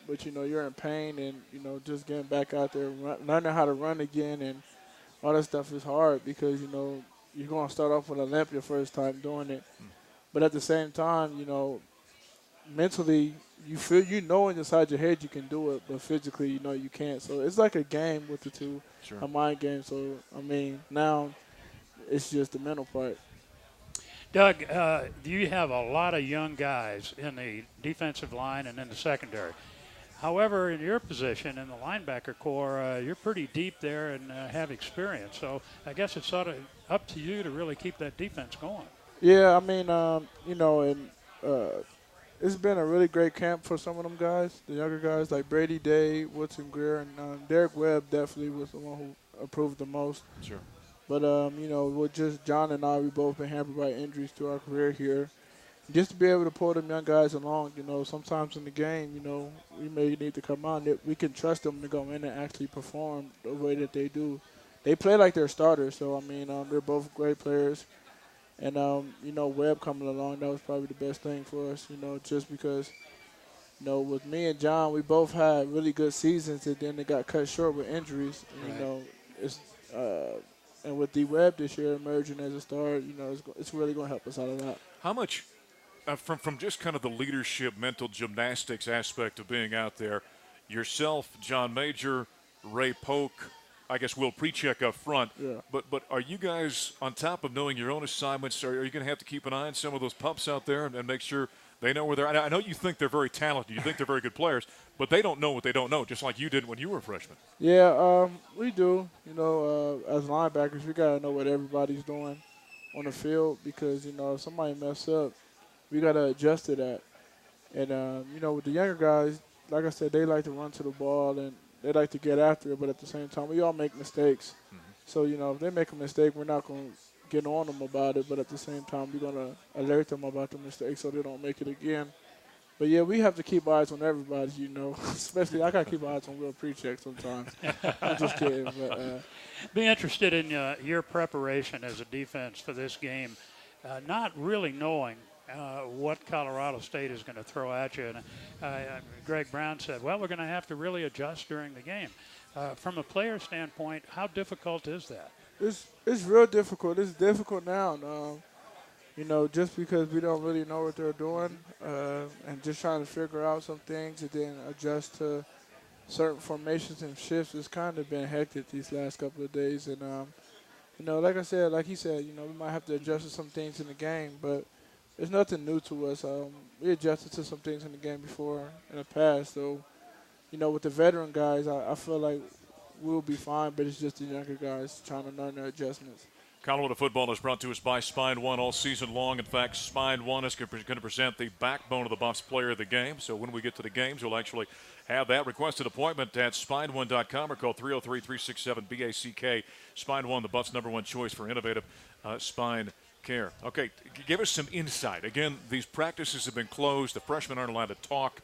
but, you know, you're in pain and, you know, just getting back out there, learning how to run again and all that stuff is hard because, you know, you're going to start off with a limp your first time doing it. But at the same time, you know, mentally you know inside your head you can do it, but physically you know you can't. So it's like a game with the two, Sure. a mind game. So, I mean, now it's just the mental part. Doug, you have a lot of young guys in the defensive line and in the secondary. However, in your position in the linebacker core, you're pretty deep there and have experience. So I guess it's sort of up to you to really keep that defense going. Yeah, I mean, you know, and it's been a really great camp for some of them guys, the younger guys like Brady Day, Woodson Greer, and Derek Webb definitely was the one who improved the most. Sure. But, you know, with just John and I, we both been hampered by injuries through our career here. Just to be able to pull them young guys along, you know, sometimes in the game, you know, we may need to come on. We can trust them to go in and actually perform the way that they do. They play like they're starters, so, I mean, they're both great players. And, you know, Webb coming along, that was probably the best thing for us, you know, just because, you know, with me and John, we both had really good seasons, and then they got cut short with injuries. And, you know, it's and with D. Webb this year emerging as a star, you know, it's really going to help us out a lot. How much, from just kind of the leadership, mental gymnastics aspect of being out there, yourself, John Major, Ray Polk, I guess Will Precheck up front. Yeah. But are you guys, on top of knowing your own assignments, are you going to have to keep an eye on some of those pups out there and make sure they know where they're at? I know you think they're very talented. You think they're very good players, but they don't know what they don't know, just like you did when you were a freshman. Yeah, we do. You know, as linebackers, we got to know what everybody's doing on the field because, you know, if somebody mess up, we got to adjust to that. And, you know, with the younger guys, like I said, they like to run to the ball and they like to get after it, but at the same time, we all make mistakes. Mm-hmm. So, you know, if they make a mistake, we're not going to get on them about it, but at the same time, we're going to alert them about the mistake so they don't make it again. But, yeah, we have to keep eyes on everybody, you know, especially I got to keep eyes on Will Precheck sometimes. I'm just kidding. But, be interested in your preparation as a defense for this game, not really knowing what Colorado State is going to throw at you. And Greg Brown said, well, we're going to have to really adjust during the game. From a player standpoint, how difficult is that? It's real difficult. It's difficult now. You know, just because we don't really know what they're doing and just trying to figure out some things and then adjust to certain formations and shifts, it's kind of been hectic these last couple of days. And, you know, like I said, like he said, you know, we might have to adjust to some things in the game, but it's nothing new to us. We adjusted to some things in the game before in the past. So, you know, with the veteran guys, I feel like we'll be fine, but it's just the younger guys trying to learn their adjustments. Colorado football is brought to us by Spine One all season long. In fact, Spine One is going to present the backbone of the Buffs player of the game. So when we get to the games, we'll actually have that. Request an appointment at spine1.com or call 303-367-BACK. Spine One, the Buffs' #1 choice for innovative spine care. Okay, give us some insight. Again, these practices have been closed. The freshmen aren't allowed to talk.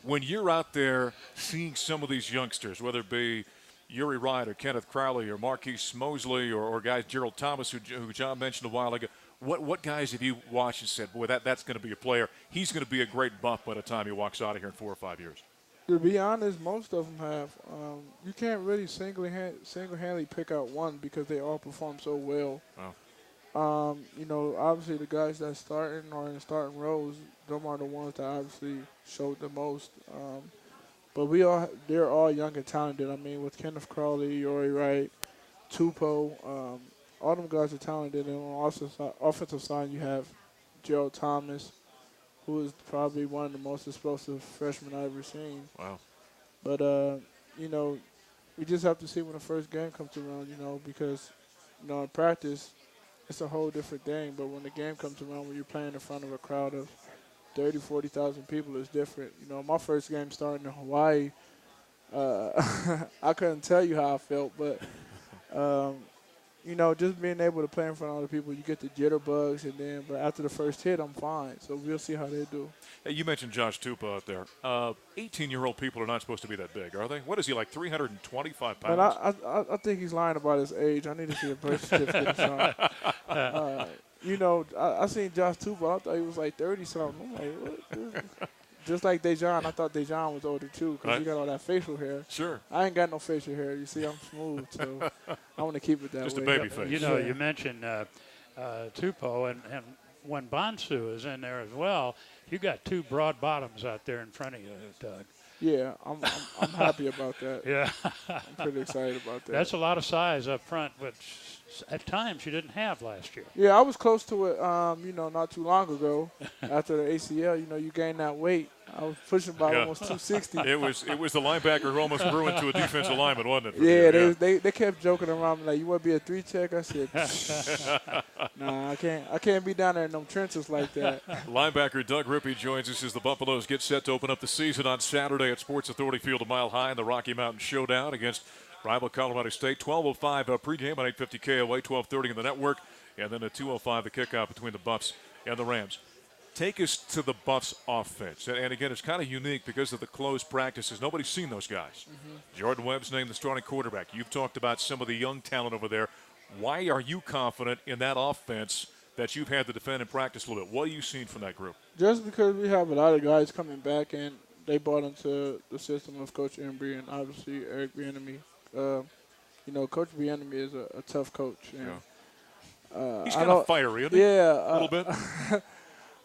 When you're out there seeing some of these youngsters, whether it be Uri Wright or Kenneth Crowley or Marquise Mosley or guys Gerald Thomas, who John mentioned a while ago, what guys have you watched and said, boy, that's going to be a player. He's going to be a great Buff by the time he walks out of here in 4 or 5 years? To be honest, most of them have. You can't really single-handedly pick out one because they all perform so well. Wow. You know, obviously the guys that starting or in starting roles, them are the ones that obviously showed the most. But they're all young and talented. I mean, with Kenneth Crowley, Uri Wright, Tupou, all them guys are talented. And on the offensive side, you have Gerald Thomas, who is probably one of the most explosive freshmen I've ever seen. Wow. But, you know, we just have to see when the first game comes around, you know, because, you know, in practice, it's a whole different thing. But when the game comes around, when you're playing in front of a crowd of 30, 40,000 people, it's different. You know, my first game starting in Hawaii, I couldn't tell you how I felt, but you know, just being able to play in front of other people, you get the jitterbugs, but after the first hit, I'm fine. So we'll see how they do. Hey, you mentioned Josh Tupa out there. 18-year-old people are not supposed to be that big, are they? What is he, like 325 pounds? But I think he's lying about his age. I need to see a birth certificate or something. You know, I seen Josh Tupa. I thought he was like 30-something. I'm like, what? Just like Dejan, I thought Dejan was older too because he got all that facial hair. Sure. I ain't got no facial hair. You see, I'm smooth, so I want to keep it that Just way. a baby face. You know, you mentioned Tupou, and when Bonsu is in there as well, you got two broad bottoms out there in front of you, Doug. Yeah, I'm happy about that. Yeah. I'm pretty excited about that. That's a lot of size up front, which at times you didn't have last year. Yeah, I was close to it, you know, not too long ago. After the ACL, you know, you gain that weight. I was pushing by almost 260. It was the linebacker who almost grew into a defensive lineman, wasn't it? Yeah, they kept joking around like, you want to be a 3-tech? I said, nah, I can't be down there in them trenches like that. Linebacker Doug Rippy joins us as the Buffaloes get set to open up the season on Saturday at Sports Authority Field a mile high in the Rocky Mountain Showdown against rival Colorado State. 12:05 pregame on 850 KOA, 12:30 in the network, and then at 2:05 the kickoff between the Buffs and the Rams. Take us to the Buffs offense. And again, it's kind of unique because of the closed practices. Nobody's seen those guys. Mm-hmm. Jordan Webb's named the starting quarterback. You've talked about some of the young talent over there. Why are you confident in that offense that you've had to defend in practice a little bit? What have you seen from that group? Just because we have a lot of guys coming back and they bought into the system of Coach Embree and obviously Eric Bieniemy. You know, Coach Bieniemy is a tough coach. And, he's kind of fiery, isn't he? Yeah. A little bit.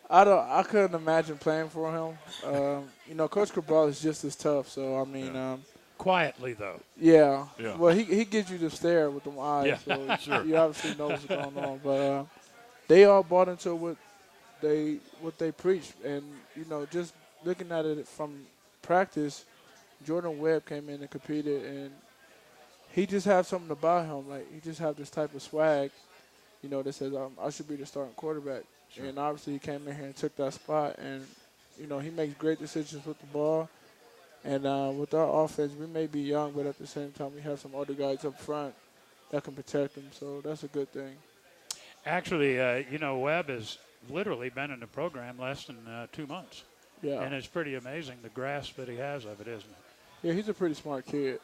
I couldn't imagine playing for him. You know, Coach Cabral is just as tough. So, I mean. Quietly, though. Yeah. Well, he gives you the stare with them eyes. Yeah. So sure. You obviously know what's going on. But they all bought into what they preach. And, you know, just looking at it from practice, Jordan Webb came in and competed. And he just has something about him. Like, he just have this type of swag, you know, that says, I should be the starting quarterback. Sure. And obviously he came in here and took that spot. And, you know, he makes great decisions with the ball. And with our offense, we may be young, but at the same time, we have some other guys up front that can protect them. So that's a good thing. Actually, you know, Webb has literally been in the program less than 2 months. Yeah. And it's pretty amazing the grasp that he has of it, isn't it? Yeah, he's a pretty smart kid.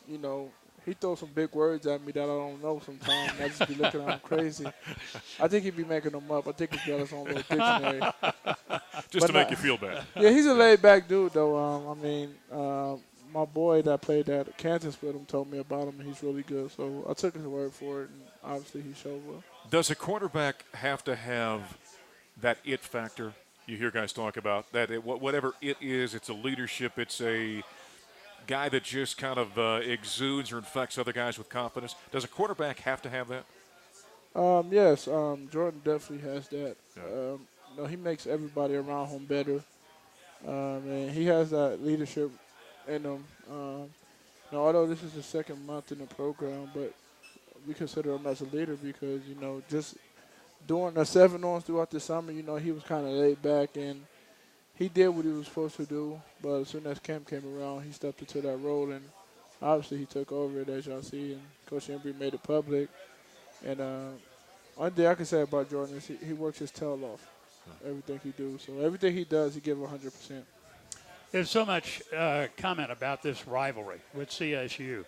You know, he throws some big words at me that I don't know sometimes. I just be looking at him crazy. I think he'd be making them up. I think he's got his own little dictionary. Just to make you feel bad. Yeah, he's a laid-back dude, though. I mean, my boy that played at Kansas with him told me about him, and he's really good. So I took his word for it, and obviously he showed well. Does a quarterback have to have that it factor you hear guys talk about? That whatever it is, it's a leadership, it's a guy that just kind of exudes or infects other guys with confidence. Does a quarterback have to have that? Yes, Jordan definitely has that. Yeah. You know, he makes everybody around him better. And he has that leadership in him. You know, although this is the second month in the program, but we consider him as a leader because, you know, just doing the 7-ons throughout the summer, you know, he was kind of laid back and he did what he was supposed to do. But as soon as camp came around, he stepped into that role, and obviously he took over it, as y'all see, and Coach Embree made it public. And one thing I can say about Jordan is he works his tail off, everything he do. So everything he does, he gives 100%. There's so much comment about this rivalry with CSU.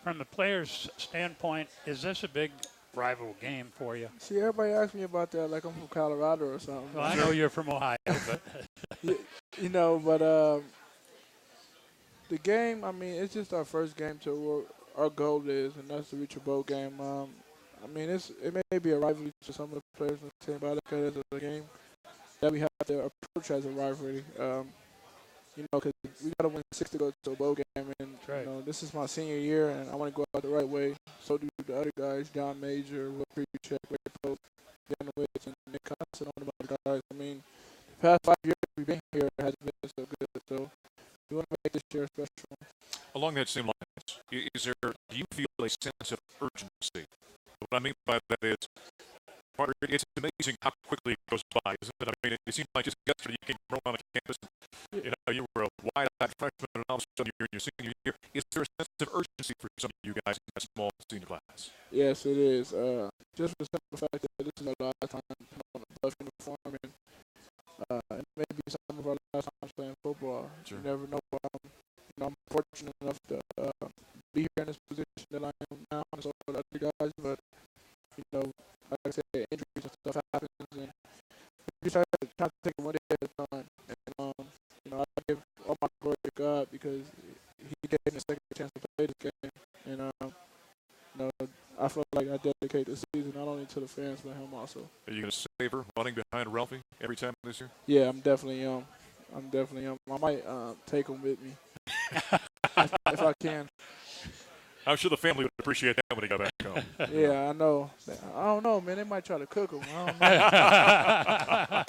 From the players' standpoint, is this a big rival game for you? See, everybody asks me about that like I'm from Colorado or something. Well, I know you're from Ohio, but you know, but the game, I mean, it's just our first game to what our goal is, and that's to reach a bowl game. I mean, it may be a rivalry to some of the players on the team, but I look at it as a game that we have to approach as a rivalry. You know, because we got to win 6 to go to a bowl game, and right. You know, this is my senior year, and I want to go out the right way. So do the other guys, John Major, Will Precheck, Ray Pope, Dan Witts, and Nick Constant, all the other guys. I mean, past 5 years we've been here has been so good. So we want to make this year special. Along that same lines, do you feel a sense of urgency? What I mean by that is, it's amazing how quickly it goes by, isn't it? I mean, it seems like just yesterday you came rolling on campus and, you were a wide-eyed freshman and all of a sudden you're in your senior year. Is there a sense of urgency for some of you guys in that small senior class? Yes, it is. Just for the simple fact that this is our last time on a buff uniform, and it may be some of our last times playing football. Sure. You never know. I'm fortunate enough to be here in this position that I am now, and so are other guys. But like I said, injuries and stuff happens, and we just try to take it one day at a time. And I give all my glory to God because He gave me a second chance to play this game, and I feel like I dedicate the season not only to the fans but him also. Are you going to savor running behind Ralphie every time this year? Yeah, I'm definitely I might take him with me if I can. I'm sure the family would appreciate that when he got back home. Yeah, I know. I don't know, man. They might try to cook him. I don't know.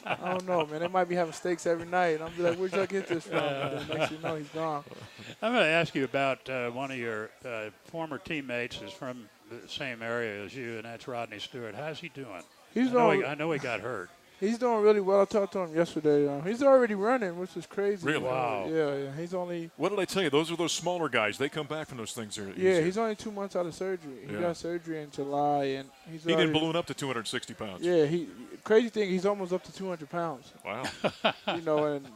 I don't know, man. They might be having steaks every night. I'm like, where'd y'all get this from? And then next thing you know, he's gone. I'm going to ask you about one of your former teammates is from the same area as you, and that's Rodney Stewart. How's he doing? I know he got hurt. He's doing really well. I talked to him yesterday. He's already running, which is crazy. Really? Wow. Yeah. He's only. What did I tell you? Those are those smaller guys. They come back from those things. Yeah, he's only 2 months out of surgery. He got surgery in July, and he didn't balloon up to 260 pounds. Yeah, crazy thing, he's almost up to 200 pounds. Wow. And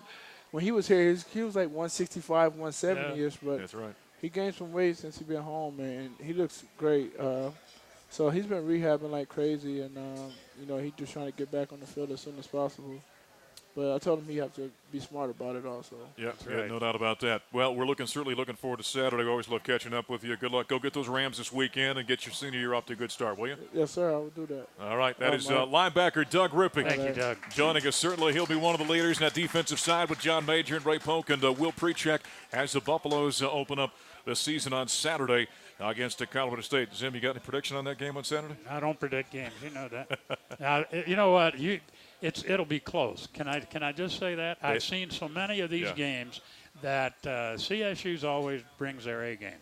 when he was here, he was like 165, 170-ish, but that's right. He gained some weight since he's been home, and he looks great. So he's been rehabbing like crazy, and he's just trying to get back on the field as soon as possible. But I told him he have to be smart about it also. Yeah, no doubt about that. Well, we're certainly looking forward to Saturday. We always love catching up with you. Good luck. Go get those Rams this weekend and get your senior year off to a good start, will you? Yes, sir. I will do that. All right. That is linebacker Doug Rippy. Thank you, Doug. Joining us, certainly he'll be one of the leaders in that defensive side with John Major and Ray Polk and Will Prechek as the Buffaloes open up the season on Saturday against Colorado State. Zim, you got any prediction on that game on Saturday? I don't predict games. You know that. Now, you know what? It'll be close. Can I just say that? I've seen so many of these games that CSU's always brings their A game.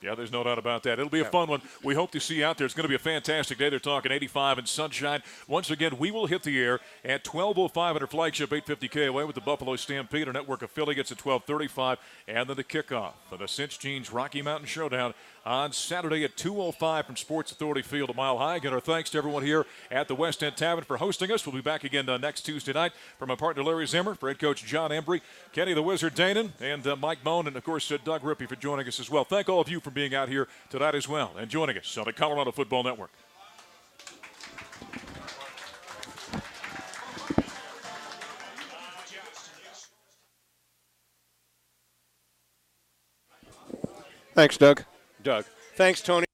Yeah, there's no doubt about that. It'll be a fun one. We hope to see you out there. It's going to be a fantastic day. They're talking 85 and sunshine. Once again, we will hit the air at 12:05 at our flagship 850 KOA with the Buffalo Stampede, our network affiliates at 12:35, and then the kickoff for the Cinch Jeans Rocky Mountain Showdown on Saturday at 2:05 from Sports Authority Field a mile high. Again, our thanks to everyone here at the West End Tavern for hosting us. We'll be back again next Tuesday night. For my partner Larry Zimmer, for head coach Jon Embree, Kenny the Wizard Danon, and Mike Bohn, and of course Doug Rippy for joining us as well. Thank all of you for being out here tonight as well and joining us on the Colorado Football Network. Thanks, Doug. Thanks, Tony.